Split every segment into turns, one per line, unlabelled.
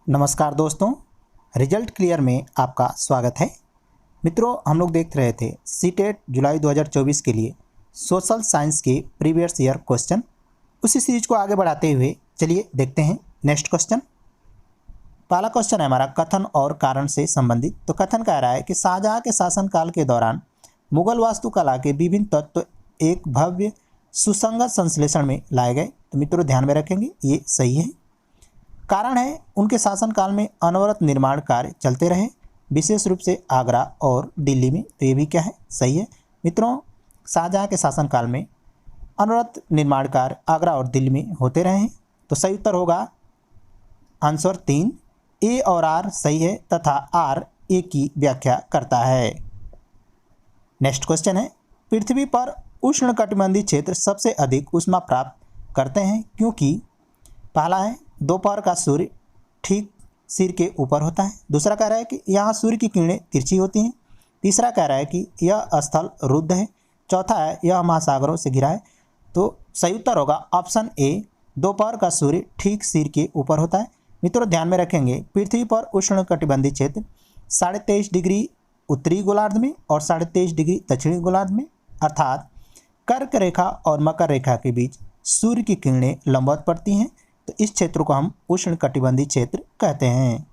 नमस्कार दोस्तों, result clear में आपका स्वागत है। मित्रों, हम लोग देख रहे थे सीटेट जुलाई 2024 के लिए सोशल साइंस के प्रीवियस ईयर क्वेश्चन। उसी सीरीज को आगे बढ़ाते हुए चलिए देखते हैं नेक्स्ट क्वेश्चन। पहला क्वेश्चन है हमारा कथन और कारण से संबंधित। तो कथन कह रहा है कि शाहजहां के शासनकाल के दौरान मुगल वास्तुकला के विभिन्न तत्व एक भव्य सुसंगत संश्लेषण में लाए गए। तो मित्रों ध्यान में रखेंगे, ये सही है। कारण है उनके शासनकाल में अनवरत निर्माण कार्य चलते रहे, विशेष रूप से आगरा और दिल्ली में। तो ये भी क्या है, सही है। मित्रों, शाहजहां के शासनकाल में अनवरत निर्माण कार्य आगरा और दिल्ली में होते रहे हैं। तो सही उत्तर होगा आंसर 3, ए और आर सही है तथा आर ए की व्याख्या करता है। नेक्स्ट क्वेश्चन है, पृथ्वी पर उष्णकटिबंधीय क्षेत्र सबसे अधिक ऊष्मा प्राप्त करते हैं क्योंकि पहला है दोपहर का सूर्य ठीक सिर के ऊपर होता है। दूसरा कह रहा है कि यहाँ सूर्य की किरणें तिरछी होती हैं। तीसरा कह रहा है कि यह स्थल रुद्ध है। चौथा है यह महासागरों से घिरा है। तो सही उत्तर होगा ऑप्शन ए, दोपहर का सूर्य ठीक सिर के ऊपर होता है। मित्रों ध्यान में रखेंगे, पृथ्वी पर उष्णकटिबंधीय क्षेत्र 23.5 डिग्री उत्तरी गोलार्ध में और 23.5 डिग्री दक्षिणी गोलार्ध में, अर्थात कर्क रेखा और मकर रेखा के बीच सूर्य की किरणें लंबवत पड़ती हैं। तो इस क्षेत्र को हम उष्णकटिबंधीय क्षेत्र कहते हैं।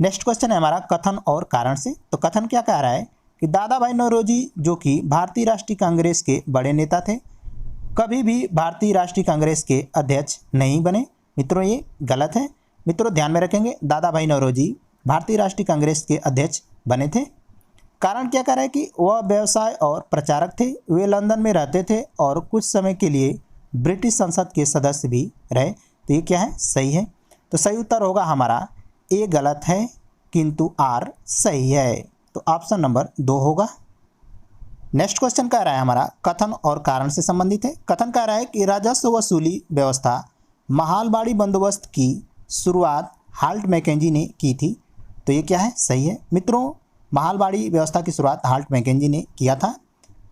नेक्स्ट क्वेश्चन है हमारा कथन और कारण से। तो कथन क्या कह रहा है कि दादा भाई नौरोजी जो कि भारतीय राष्ट्रीय कांग्रेस के बड़े नेता थे, कभी भी भारतीय राष्ट्रीय कांग्रेस के अध्यक्ष नहीं बने। मित्रों ये गलत है। मित्रों ध्यान में रखेंगे, दादा भाई नौरोजी भारतीय राष्ट्रीय कांग्रेस के अध्यक्ष बने थे। कारण क्या कह रहा है कि वह व्यवसाय और प्रचारक थे। वे लंदन में रहते थे और कुछ समय के लिए ब्रिटिश संसद के सदस्य भी रहे। तो ये क्या है, सही है। तो सही उत्तर होगा हमारा ए गलत है किंतु आर सही है। तो ऑप्शन नंबर 2 होगा। नेक्स्ट क्वेश्चन कह रहा है हमारा कथन और कारण से संबंधित है। कथन कह रहा है कि राजस्व वसूली व्यवस्था महालबाड़ी बंदोबस्त की शुरुआत हाल्ट मैकेंजी ने की थी। तो ये क्या है, सही है। मित्रों, महालबाड़ी व्यवस्था की शुरुआत हाल्ट मैकेंजी ने किया था।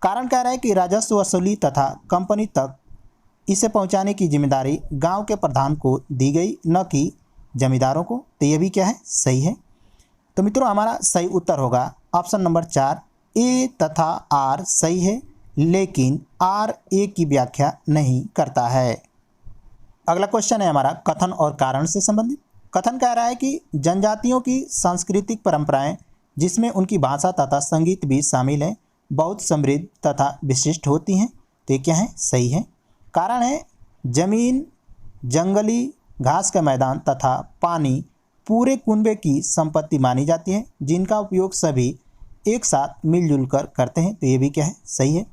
कारण कह रहा है कि राजस्व वसूली तथा कंपनी तक इसे पहुंचाने की जिम्मेदारी गांव के प्रधान को दी गई, न कि जमींदारों को। तो ये भी क्या है, सही है। तो मित्रों हमारा सही उत्तर होगा ऑप्शन नंबर 4, ए तथा आर सही है, लेकिन आर ए की व्याख्या नहीं करता है। अगला क्वेश्चन है हमारा कथन और कारण से संबंधित। कथन कह रहा है कि जनजातियों की सांस्कृतिक परंपराएं, जिसमें उनकी भाषा तथा संगीत भी शामिल है, बहुत समृद्ध तथा विशिष्ट होती हैं। तो ये क्या है, सही है। कारण है जमीन, जंगली घास का मैदान तथा पानी पूरे कुनबे की संपत्ति मानी जाती है, जिनका उपयोग सभी एक साथ मिलजुल कर करते हैं। तो ये भी क्या है, सही है।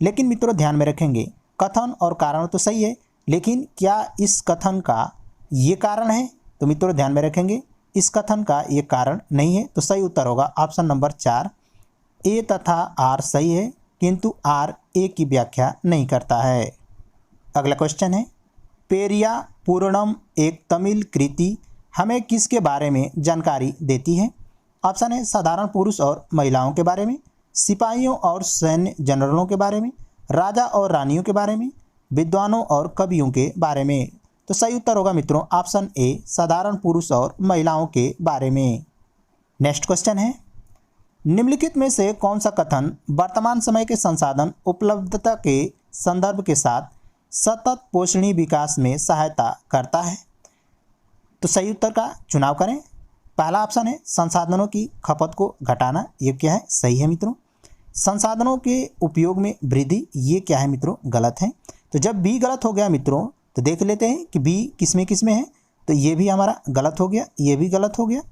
लेकिन मित्रों ध्यान में रखेंगे, कथन और कारण तो सही है, लेकिन क्या इस कथन का ये कारण है? तो मित्रों ध्यान में रखेंगे, इस कथन का ये कारण नहीं है। तो सही उत्तर होगा ऑप्शन नंबर 4, ए तथा आर सही है, किंतु आर ए की व्याख्या नहीं करता है। अगला क्वेश्चन है, पेरिया पूर्णम एक तमिल कृति हमें किसके बारे में जानकारी देती है? ऑप्शन है साधारण पुरुष और महिलाओं के बारे में, सिपाहियों और सैन्य जनरलों के बारे में, राजा और रानियों के बारे में, विद्वानों और कवियों के बारे में। तो सही उत्तर होगा मित्रों ऑप्शन ए, साधारण पुरुष और महिलाओं के बारे में। नेक्स्ट क्वेश्चन है, निम्नलिखित में से कौन सा कथन वर्तमान समय के संसाधन उपलब्धता के संदर्भ के साथ सतत पोषणीय विकास में सहायता करता है? तो सही उत्तर का चुनाव करें। पहला ऑप्शन है संसाधनों की खपत को घटाना। ये क्या है, सही है मित्रों। संसाधनों के उपयोग में वृद्धि, ये क्या है मित्रों, गलत है। तो जब बी गलत हो गया मित्रों, तो देख लेते हैं कि बी किसमें किसमें है। तो ये भी हमारा गलत हो गया, ये भी गलत हो गया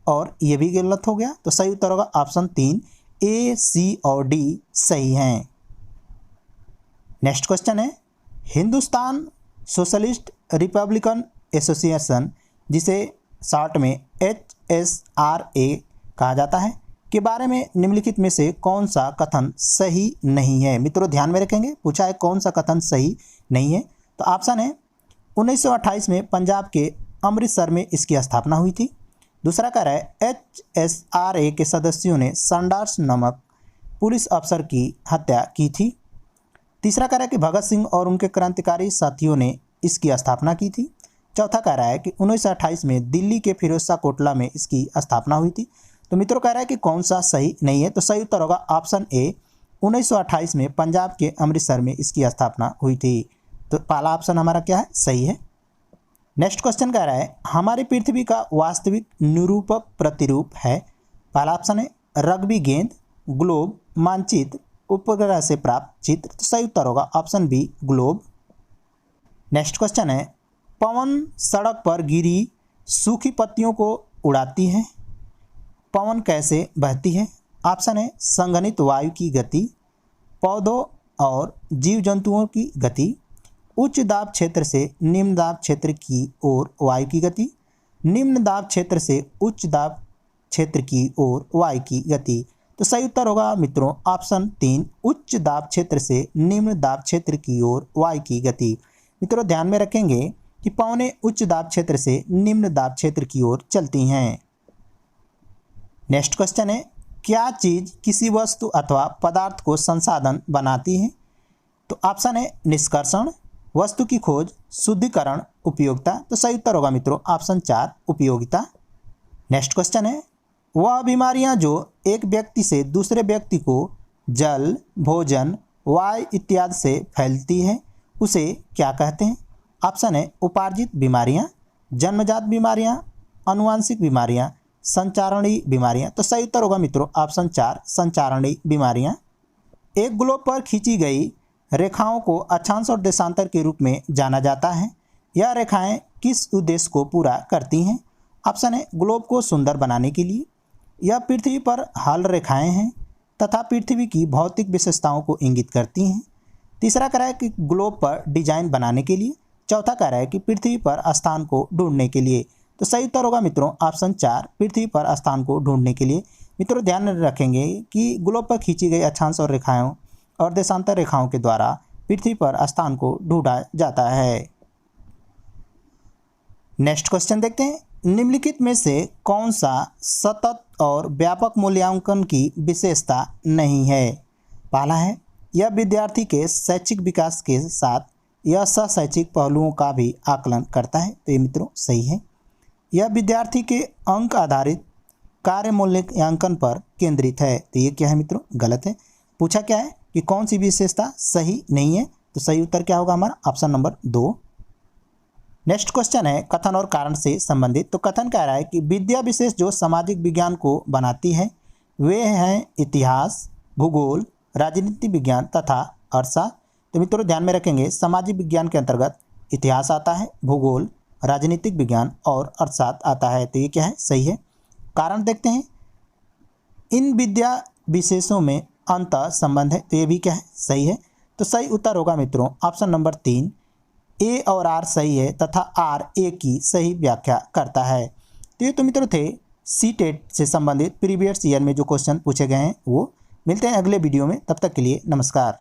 और ये भी गलत हो गया। तो सही उत्तर होगा ऑप्शन 3, ए, सी और डी सही हैं। नेक्स्ट क्वेश्चन है, हिंदुस्तान सोशलिस्ट रिपब्लिकन एसोसिएशन, जिसे शॉर्ट में HSRA कहा जाता है, के बारे में निम्नलिखित में से कौन सा कथन सही नहीं है? मित्रों ध्यान में रखेंगे, पूछा है कौन सा कथन सही नहीं है। तो ऑप्शन है 1928 में पंजाब के अमृतसर में इसकी स्थापना हुई थी। दूसरा कह रहा है HSRA के सदस्यों ने संडार्स नामक पुलिस अफसर की हत्या की थी। तीसरा कह रहा है कि भगत सिंह और उनके क्रांतिकारी साथियों ने इसकी स्थापना की थी। चौथा कह रहा है कि 1928 में दिल्ली के फिरोजशाह कोटला में इसकी स्थापना हुई थी। तो मित्रों कह रहा है कि कौन सा सही नहीं है, तो सही उत्तर होगा ऑप्शन ए, 1928 में पंजाब के अमृतसर में इसकी स्थापना हुई थी। तो पहला ऑप्शन हमारा क्या है, सही है। नेक्स्ट क्वेश्चन कह रहा है हमारी पृथ्वी का वास्तविक निरूपक प्रतिरूप है। पहला ऑप्शन है रग्बी गेंद, ग्लोब, मानचित्र, उपग्रह से प्राप्त चित्र। तो सही उत्तर होगा option B, globe. Next question है पवन सड़क पर गिरी सूखी पत्तियों को उड़ाती है। पवन कैसे बहती है? ऑप्शन है संघनित वायु की गति, पौधों और जीव जंतुओं की गति, उच्च दाब क्षेत्र से निम्न दाब क्षेत्र की ओर वायु की गति, निम्न दाब क्षेत्र से उच्च दाब क्षेत्र की ओर वायु की गति। तो सही उत्तर होगा मित्रों ऑप्शन 3, उच्च दाब क्षेत्र से निम्न दाब क्षेत्र की ओर वायु की गति। मित्रों ध्यान में रखेंगे कि पवनें उच्च दाब क्षेत्र से निम्न दाब क्षेत्र की ओर चलती हैं। नेक्स्ट क्वेश्चन है क्या चीज़ किसी वस्तु अथवा पदार्थ को संसाधन बनाती है? तो ऑप्शन है निष्कर्षण, वस्तु की खोज, शुद्धिकरण, उपयोगिता। तो सही उत्तर होगा मित्रों ऑप्शन 4, उपयोगिता। नेक्स्ट क्वेश्चन है वह बीमारियां जो एक व्यक्ति से दूसरे व्यक्ति को जल, भोजन, वायु इत्यादि से फैलती है उसे क्या कहते हैं? ऑप्शन है उपार्जित बीमारियां, जन्मजात बीमारियां, आनुवंशिक बीमारियां, संचारणीय बीमारियां। तो सही उत्तर होगा मित्रों ऑप्शन 4, संचारणीय बीमारियां। एक ग्लोब पर खींची गई रेखाओं को अक्षांश और देशांतर के रूप में जाना जाता है। यह रेखाएं किस उद्देश्य को पूरा करती हैं? ऑप्शन है ग्लोब को सुंदर बनाने के लिए, यह पृथ्वी पर हल रेखाएं हैं तथा पृथ्वी की भौतिक विशेषताओं को इंगित करती हैं। तीसरा कह रहा है कि ग्लोब पर डिजाइन बनाने के लिए, चौथा कह रहा है कि पृथ्वी पर स्थान को ढूंढने के लिए। तो सही उत्तर होगा मित्रों ऑप्शन 4, पृथ्वी पर स्थान को ढूंढने के लिए। मित्रों ध्यान रखेंगे कि ग्लोब पर खींची गई अक्षांश और रेखाओं और देशांतर रेखाओं के द्वारा पृथ्वी पर स्थान को ढूंढा जाता है। नेक्स्ट क्वेश्चन देखते हैं निम्नलिखित में से कौन सा सतत और व्यापक मूल्यांकन की विशेषता नहीं है? पहला है यह विद्यार्थी के शैक्षिक विकास के साथ यह सहशैक्षिक पहलुओं का भी आकलन करता है। तो ये मित्रों सही है। यह विद्यार्थी के अंक आधारित कार्य मूल्यांकन पर केंद्रित है। तो ये क्या है मित्रों? गलत है। पूछा क्या है कि कौन सी विशेषता सही नहीं है? तो सही उत्तर क्या होगा हमारा ऑप्शन नंबर 2। नेक्स्ट क्वेश्चन है कथन और कारण से संबंधित। तो कथन कह रहा है कि विद्या विशेष जो सामाजिक विज्ञान को बनाती है वे हैं इतिहास, भूगोल, राजनीति विज्ञान तथा अर्थशास्त्र। तो मित्रों ध्यान में रखेंगे सामाजिक विज्ञान के अंतर्गत इतिहास आता है, भूगोल, राजनीतिक विज्ञान और अर्थशास्त्र आता है। तो ये क्या है? सही है। कारण देखते हैं इन विद्या विशेषों में अंत संबंध है। तो ये भी क्या है? सही है। तो सही उत्तर होगा मित्रों ऑप्शन नंबर 3, ए और आर सही है तथा आर ए की सही व्याख्या करता है। तो ये तो मित्रों थे सीटेट से संबंधित प्रीवियस ईयर में जो क्वेश्चन पूछे गए हैं वो। मिलते हैं अगले वीडियो में, तब तक के लिए नमस्कार।